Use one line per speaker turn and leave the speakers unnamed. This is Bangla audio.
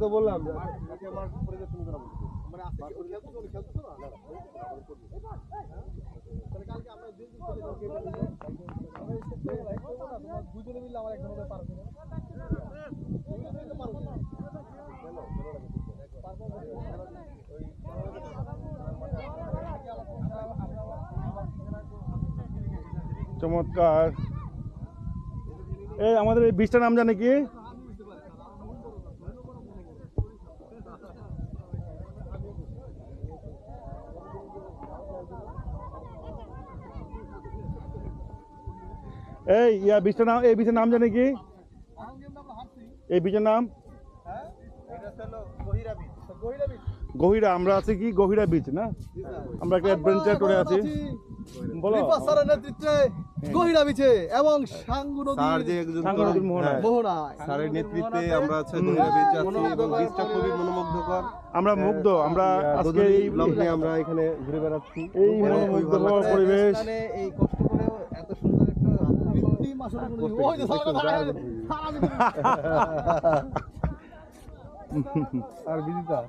তো বললাম চমৎকার। এই আমাদের এই বীজটার নাম জানে কি? এই বীজটার নাম, এই বীজের নাম জানে কি? এই বীজের নাম গহিরা। আমরা আছি কি গহিরা বীজ না? আমরা একটা অ্যাডভেঞ্চার করে আছি। বলো
স্যারের নেতৃত্বে গহিরা বিচে এবং সাঙ্গু নদীর মোহনায়
স্যারের নেতৃত্বে আমরা আছি গহিরা বিচে আছি এবং বীজটা খুবই মনোমুগ্ধকর। আমরা মুগ্ধ। আমরা আজকে এই ব্লগে আমরা এখানে ঘুরে বেড়াচ্ছি। এই মনোমুগ্ধকর পরিবেশ,
এই কষ্ট করে এত সুন্দর একটা কৃত্রিম আসলে ওই যে আর বিদিতা